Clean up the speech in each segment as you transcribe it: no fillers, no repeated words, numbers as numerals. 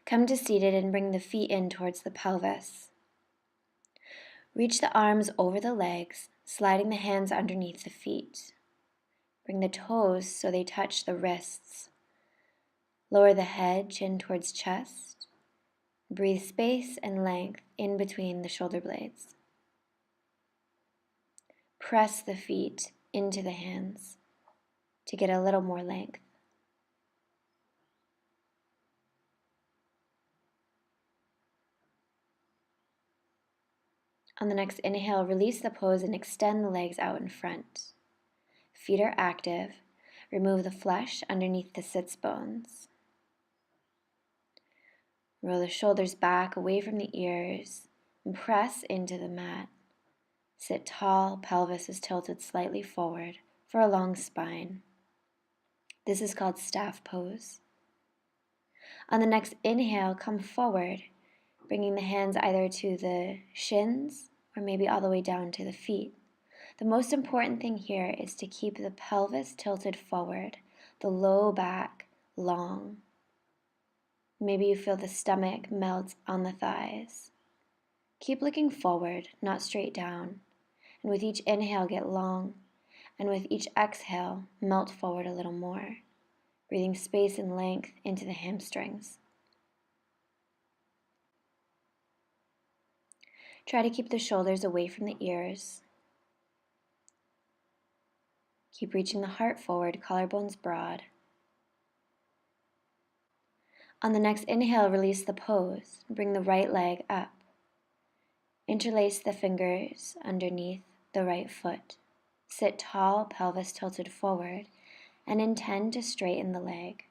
Come to seated and bring the feet in towards the pelvis. Reach the arms over the legs, sliding the hands underneath the feet. Bring the toes so they touch the wrists. Lower the head, chin towards chest. Breathe space and length in between the shoulder blades. Press the feet into the hands to get a little more length. On the next inhale, release the pose and extend the legs out in front. Feet are active. Remove the flesh underneath the sits bones. Roll the shoulders back away from the ears and press into the mat. Sit tall, pelvis is tilted slightly forward for a long spine. This is called staff pose. On the next inhale, come forward, bringing the hands either to the shins or maybe all the way down to the feet. The most important thing here is to keep the pelvis tilted forward, the low back long. Maybe you feel the stomach melt on the thighs. Keep looking forward, not straight down. And with each inhale, get long. And with each exhale, melt forward a little more, breathing space and length into the hamstrings. Try to keep the shoulders away from the ears. Keep reaching the heart forward, collarbones broad. On the next inhale, release the pose. Bring the right leg up. Interlace the fingers underneath the right foot. Sit tall, pelvis tilted forward, and intend to straighten the leg.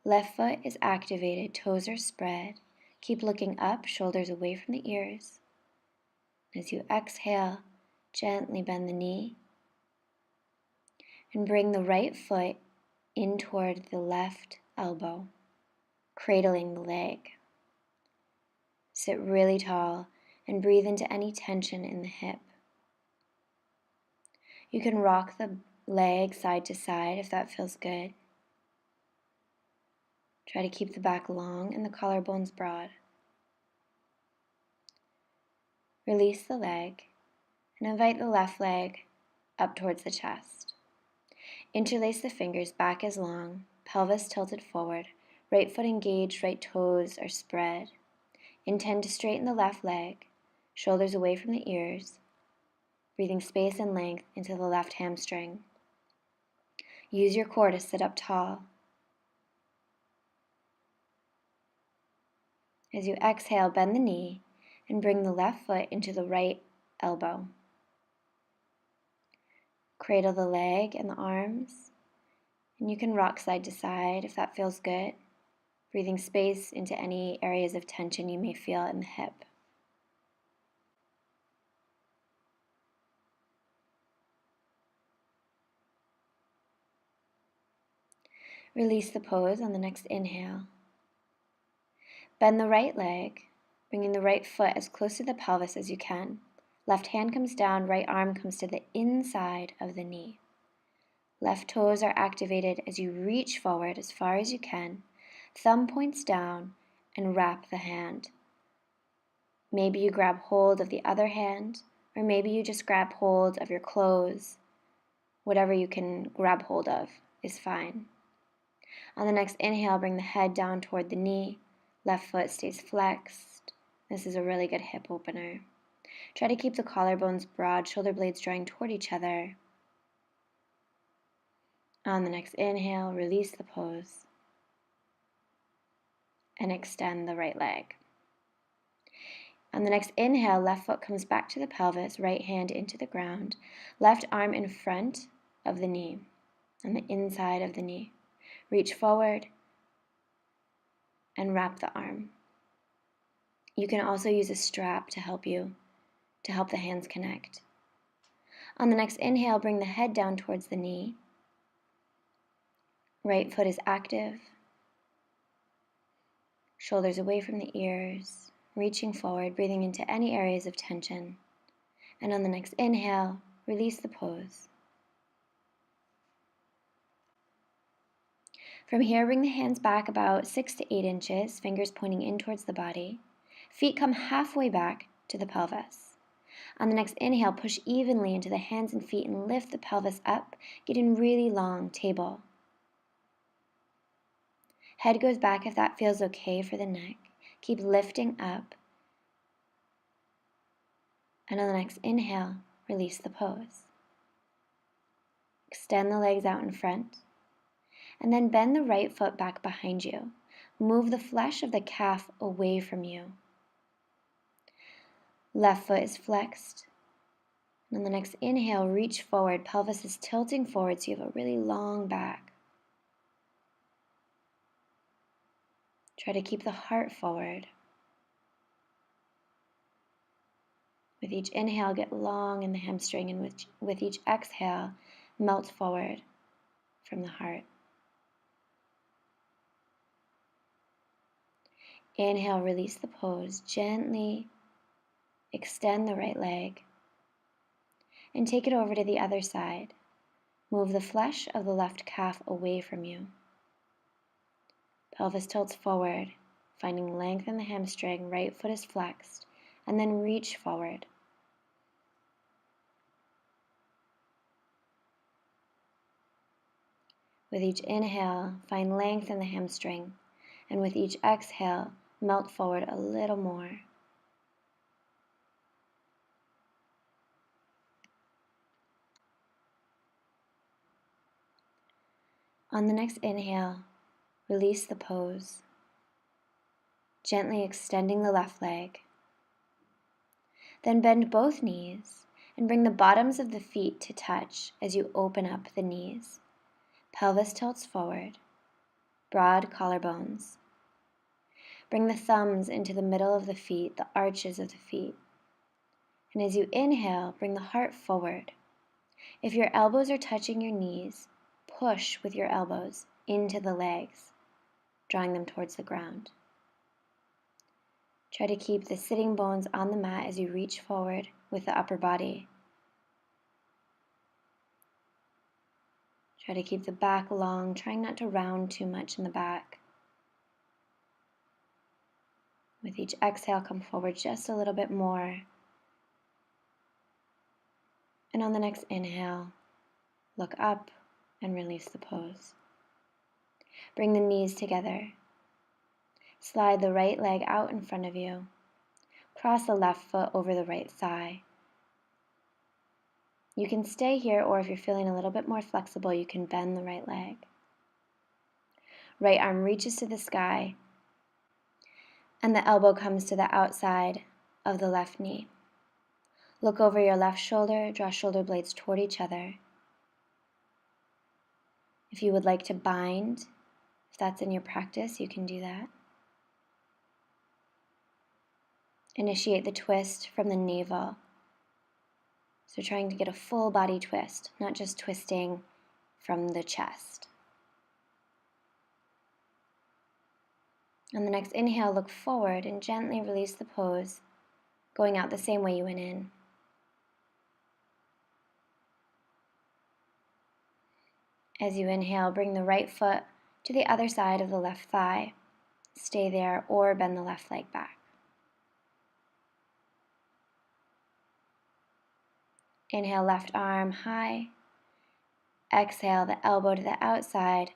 Left foot is activated, toes are spread. Keep looking up, shoulders away from the ears. As you exhale, gently bend the knee and bring the right foot in toward the left elbow, cradling the leg. Sit really tall and breathe into any tension in the hip. You can rock the leg side to side if that feels good. Try to keep the back long and the collarbones broad. Release the leg and invite the left leg up towards the chest. Interlace the fingers, back is long, pelvis tilted forward, right foot engaged, right toes are spread. Intend to straighten the left leg, shoulders away from the ears, breathing space and length into the left hamstring. Use your core to sit up tall. As you exhale, bend the knee and bring the left foot into the right elbow. Cradle the leg and the arms, and you can rock side to side if that feels good, breathing space into any areas of tension you may feel in the hip. Release the pose on the next inhale. Bend the right leg, bringing the right foot as close to the pelvis as you can. Left hand comes down, right arm comes to the inside of the knee. Left toes are activated as you reach forward as far as you can. Thumb points down and wrap the hand. Maybe you grab hold of the other hand, or maybe you just grab hold of your clothes. Whatever you can grab hold of is fine. On the next inhale, bring the head down toward the knee. Left foot stays flexed. This is a really good hip opener. Try to keep the collarbones broad, shoulder blades drawing toward each other. On the next inhale, release the pose and extend the right leg. On the next inhale, left foot comes back to the pelvis, right hand into the ground, left arm in front of the knee, on the inside of the knee. Reach forward and wrap the arm. You can also use a strap to help the hands connect. On the next inhale, bring the head down towards the knee. Right foot is active. Shoulders away from the ears, reaching forward, breathing into any areas of tension. And on the next inhale, release the pose. From here, bring the hands back about 6 to 8 inches, fingers pointing in towards the body. Feet come halfway back to the pelvis. On the next inhale, push evenly into the hands and feet and lift the pelvis up, getting really long, table. Head goes back if that feels okay for the neck. Keep lifting up. And on the next inhale, release the pose. Extend the legs out in front. And then bend the right foot back behind you. Move the flesh of the calf away from you. Left foot is flexed. And on the next inhale, reach forward. Pelvis is tilting forward so you have a really long back. Try to keep the heart forward. With each inhale, get long in the hamstring, and with each exhale, melt forward from the heart. Inhale, release the pose. Gently extend the right leg and take it over to the other side. Move the flesh of the left calf away from you. Pelvis tilts forward, finding length in the hamstring. Right foot is flexed, and then reach forward. With each inhale, find length in the hamstring, and with each exhale, melt forward a little more. On the next inhale, release the pose, gently extending the left leg. Then bend both knees and bring the bottoms of the feet to touch as you open up the knees. Pelvis tilts forward, broad collarbones. Bring the thumbs into the middle of the feet, the arches of the feet. And as you inhale, bring the heart forward. If your elbows are touching your knees, push with your elbows into the legs, drawing them towards the ground. Try to keep the sitting bones on the mat as you reach forward with the upper body. Try to keep the back long, trying not to round too much in the back. With each exhale, come forward just a little bit more. And on the next inhale, look up and release the pose. Bring the knees together. Slide the right leg out in front of you. Cross the left foot over the right thigh. You can stay here, or if you're feeling a little bit more flexible, you can bend the right leg. Right arm reaches to the sky, and the elbow comes to the outside of the left knee. Look over your left shoulder, draw shoulder blades toward each other. If you would like to bind, if that's in your practice, you can do that. Initiate the twist from the navel. So trying to get a full body twist, not just twisting from the chest. On the next inhale, look forward and gently release the pose, going out the same way you went in. As you inhale, bring the right foot to the other side of the left thigh. Stay there or bend the left leg back. Inhale, left arm high. Exhale, the elbow to the outside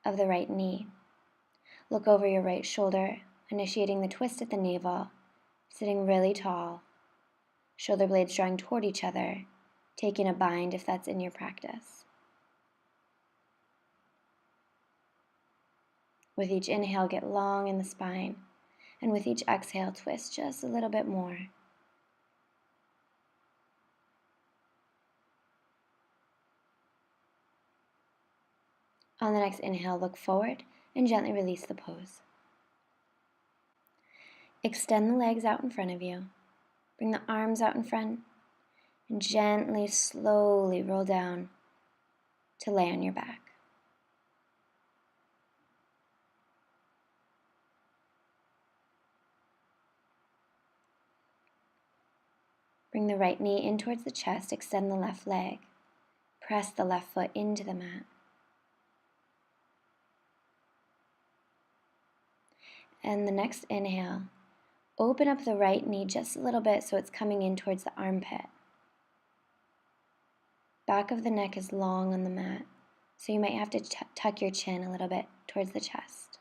of the right knee. Look over your right shoulder, initiating the twist at the navel, sitting really tall. Shoulder blades drawing toward each other, taking a bind if that's in your practice. With each inhale, get long in the spine, and with each exhale, twist just a little bit more. On the next inhale, look forward and gently release the pose. Extend the legs out in front of you. Bring the arms out in front and gently, slowly roll down to lay on your back. Bring the right knee in towards the chest, extend the left leg. Press the left foot into the mat. And the next inhale, open up the right knee just a little bit so it's coming in towards the armpit. Back of the neck is long on the mat, so you might have to tuck your chin a little bit towards the chest.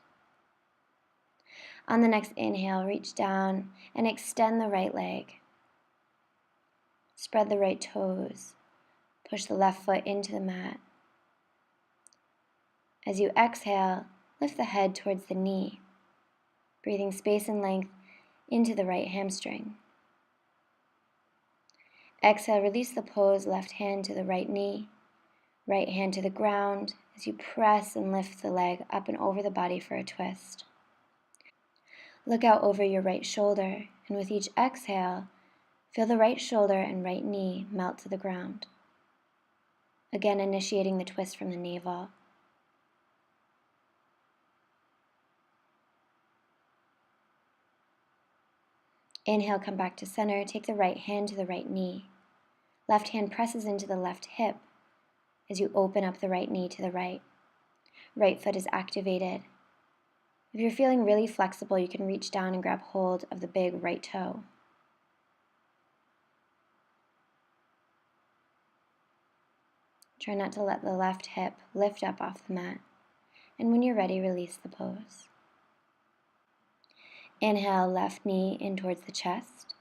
On the next inhale, reach down and extend the right leg. Spread the right toes. Push the left foot into the mat. As you exhale, lift the head towards the knee, breathing space and length into the right hamstring. Exhale, release the pose, left hand to the right knee, right hand to the ground as you press and lift the leg up and over the body for a twist. Look out over your right shoulder, and with each exhale, feel the right shoulder and right knee melt to the ground. Again, initiating the twist from the navel. Inhale, come back to center. Take the right hand to the right knee. Left hand presses into the left hip as you open up the right knee to the right. Right foot is activated. If you're feeling really flexible, you can reach down and grab hold of the big right toe. Try not to let the left hip lift up off the mat. And when you're ready, release the pose. Inhale, left knee in towards the chest.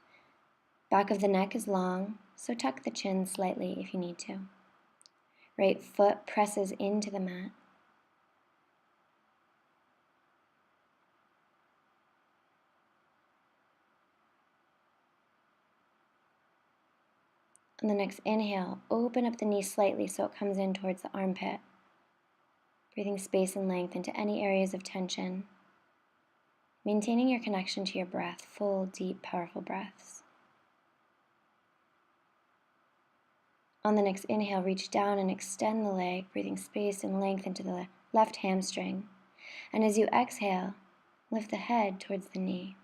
Back of the neck is long, so tuck the chin slightly if you need to. Right foot presses into the mat. On the next inhale, open up the knee slightly so it comes in towards the armpit. Breathing space and length into any areas of tension. Maintaining your connection to your breath, full, deep, powerful breaths. On the next inhale, reach down and extend the leg, breathing space and length into the left hamstring. And as you exhale, lift the head towards the knee.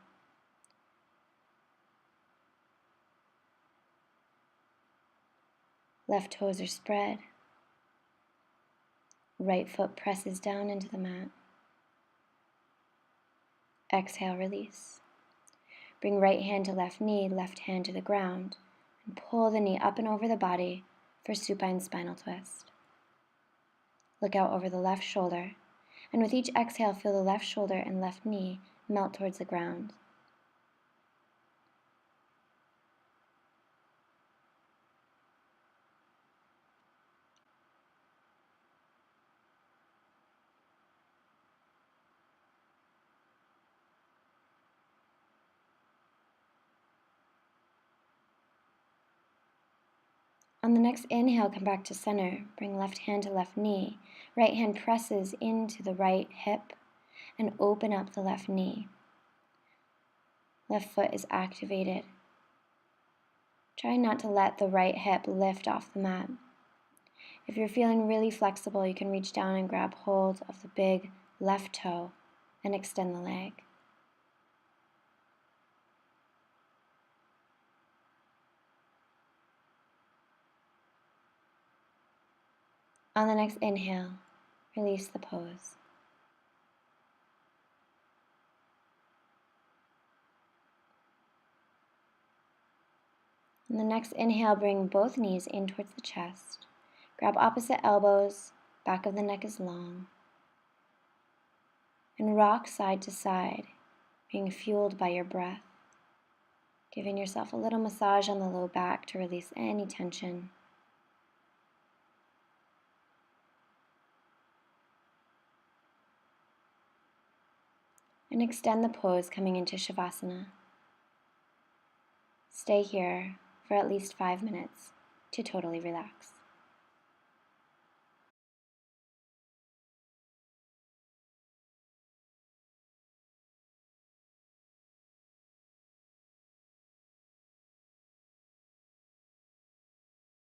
Left toes are spread. Right foot presses down into the mat. Exhale, release. Bring right hand to left knee, left hand to the ground, and pull the knee up and over the body for supine spinal twist. Look out over the left shoulder, and with each exhale, feel the left shoulder and left knee melt towards the ground. On the next inhale, come back to center. Bring left hand to left knee. Right hand presses into the right hip and open up the left knee. Left foot is activated. Try not to let the right hip lift off the mat. If you're feeling really flexible, you can reach down and grab hold of the big left toe and extend the leg. On the next inhale, release the pose. On the next inhale, bring both knees in towards the chest. Grab opposite elbows, back of the neck is long. And rock side to side, being fueled by your breath. Giving yourself a little massage on the low back to release any tension. And extend the pose coming into Shavasana. Stay here for at least 5 minutes to totally relax.